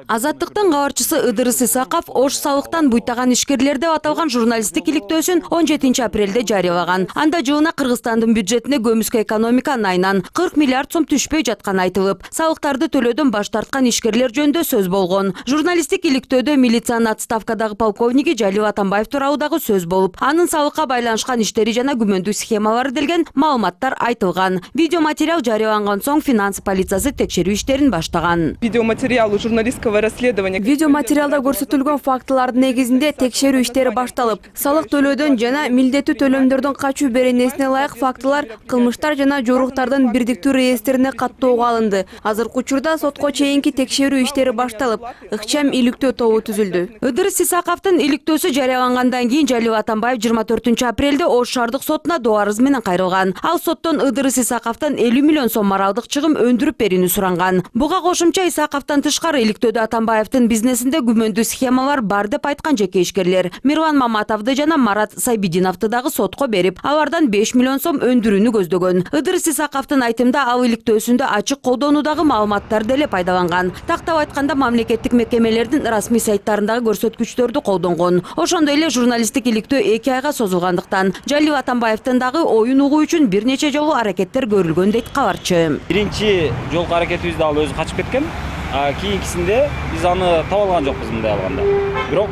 Азаттыктын кабарчысы Ыдырыс Исаков Ош салыктан буйтаган ишкерлер деп аталган журналисттик иликтөөсүн 17 апрелде жарыялаган. Анда жылына Кыргызстандын бюджетине көмүскө экономика айынан 40 миллиард сом түшпөй жатканы айтылып, салыктарды төлөөдөн баш тарткан ишкерлер жөнүндө сөз болгон. Журналисттик иликтөөдө милициянын отставкадагы полковниги Жалил Атамбаев тууралуу дагы сөз болуп, анын салыкка байланышкан иштери жана күмөндүү схемалары делген маалыматтар айтылган. Видеоматериал жарыяланган соң финанс полициясы текшерүү иштерин баштаган. Видеоматериалу журналистского расследования. Видеоматериалда көрсөтүлгөн фактылардын негизинде текшерүү иштери башталып, салык төлөөдөн жана милдеттүү төлөмдөрдөн качуу беренесине ылайык фактылар кылмыштар жана жоруктардын бирдиктүү реестрине каттоого алынды. Азыркы учурда сотко чейинки текшерүү иштери башталып, ыкчам иликтөө тобу түзүлдү. Ыдырыс Исаковдун иликтөөсү жарыялангандан кийин Жалил Атамбаев 24 апрелде Ош шаардык сотуна доо арыз менен кайрылган. Ал соттон Ыдырыс Исаковдон 50 миллион сом моралдык чыгым өндүрүп берүүнү суранган. Буга кошумча Исаковдон тышкары иликтөөдө Атамбаевдин бизнесинде күмөндүү схемалар бар деп айткан жеке ишкерлер Мирлан Маматовду жана Марат Сайбидиновду дагы сотко берип, алардан 5 миллион сом өндүрүүнү көздөгөн. Ыдырыс Исаковдун айтымында ал иликтөөсүндө ачык колдонуудагы маалыматтар деле пайдаланган. Тактап айтканда мамлекеттик мекемелердин расмий сайттарындагы көрсөткүчтөрдү колдонгон. Ошондой эле журналисттик иликтөө 2 айга созулгандыктан Жалил Атамбаевдин дагы оюн угуу үчүн бир нече жолу аракеттер көрүлгөн дейт кабарчы. Биринчи жолку аракетибизде ал өзү качып кеткен. Кийинкисинде биз аны таба алган жокпуз мындай алганда. Бирок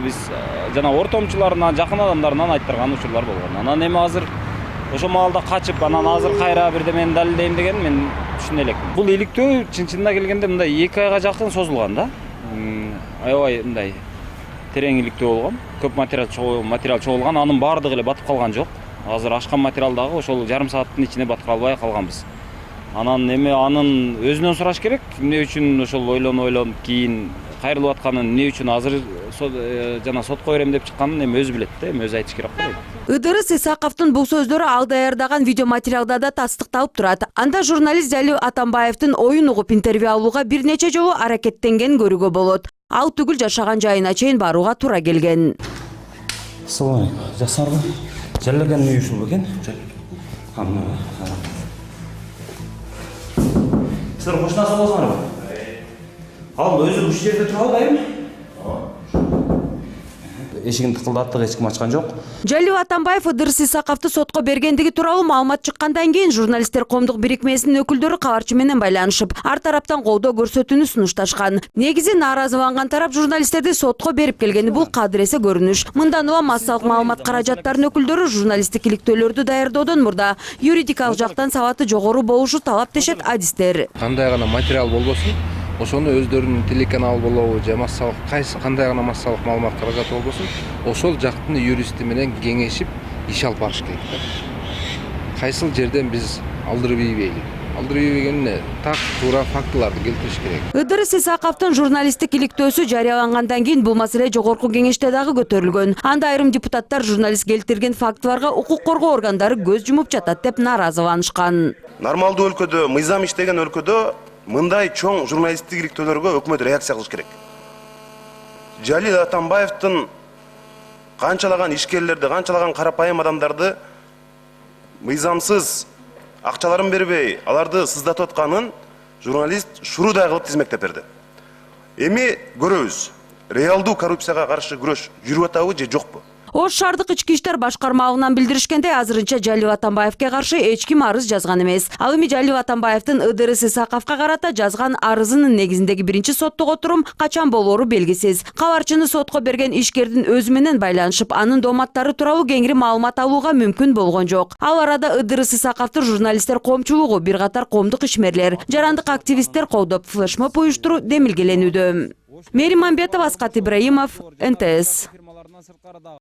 биз жана ортомчуларынан, жакын адамдарынан айттырган учурлар болгон. Анан эми азыр ошо маалда качып, анан азыр кайра бирдемени далилдейм деген мен түшүнө элекмин. Бул иликтөө чын-чынына келгенде мындай 2 айга жакын созулган да. Аябай мындай терең иликтөө болгон. Көп материал чогулган, анын баардыгы эле батып калган жок. Азыр ашкан материал дагы ошол жарым сааттын ичине батып калбай калганбыз. Анан эми анын өзүнөн сураш керек. Эмне үчүн ошол ойлонуп кийин кайрылып атканын, эмне үчүн азыр жана сотко берем деп чыкканын эми өзү билет да, эми өзү айтыш керек да. Ыдырыс Исаковдун бул сөздөрү ал даярдаган видеоматериалда да тастыкталып турат. Анда журналист Жалил Атамбаевдин оюн угуп интервью алууга бир нече жолу аракеттенген көрүүгө болот. Ал түгүл жашаган жайына чейин барууга туура келген. Assalamu alaikum. Жасарбы? Жалилген үй ушул бекен? Сіздер қошынасы болсаңар ба? Ал өзі үш жерде тұра алайым? Эшигин тыкылдаттык, эч ким ачкан жок. Жалил Атамбаев Ыдырыс Исаковду сотко бергендиги тууралуу маалымат чыккандан кийин журналисттер коомдук бирикмесинин өкүлдөрү кабарчы менен байланышып, ар тараптан колдоо көрсөтүүнү сунушташкан. Негизи нааразыланган тарап журналисттерди сотко берип келгени бул кадыресе көрүнүш. Мындан улам массалык маалымат каражаттарынын өкүлдөрү журналисттик иликтөөлөрдү даярдоодон мурда юридикалык жактан сабаты жогору болушу талап дешет адистер. Кандай гана материал болбосун, ошону өздөрүнүн телеканал болобу же массалык кандай гана массалык маалымат каражаты болбосун, ошол жактын юристи менен кеңешип иш алып барыш керек. Кайсыл жерден биз алдырып ийбейли. Алдырып ийбегенде так туура фактыларды келтириш керек. Ыдырыс Исаковдун журналисттик иликтөөсү жарыялангандан кийин бул маселе жогорку кеңеште дагы көтөрүлгөн. Анда айрым депутаттар журналист келтирген фактыларга укук коргоо органдары көз жумуп жатат деп нааразыланышкан. Нормалдуу өлкөдө, мыйзам иштеген өлкөдө мындай чоң журналисттик иликтөөлөргө өкмөт реакция кылыш керек. Жалил Атамбаевдин канчалаган ишкерлерди, канчалаган карапайым адамдарды мыйзамсыз акчаларын бербей, аларды сыздатып атканын журналист шуруудай кылып тизмектеп берди. Эми көрөбүз, реалдуу коррупцияга каршы күрөш жүрүп атабы же жокпу? Ош шаардык ички иштер башкармалыгынан билдиришкендей, азырынча Жалил Атамбаевге каршы эч ким арыз жазган эмес. Ал эми Жалил Атамбаевдин Ыдырыс Исаковго карата жазган арызынын негизиндеги биринчи соттук отурум качан болоору белгисиз. Кабарчыны сотко берген ишкердин өзү менен байланышып, анын дооматтары тууралуу кеңири маалымат алууга мүмкүн болгон жок. Ал арада Ыдырыс Исаковду журналисттер коомчулугу, бир катар коомдук ишмерлер, жарандык активисттер колдоп, флешмоб уюштуруу демилгеленүүдө. Мээрим Мамбетова, Аскат Ибраимов, НТС.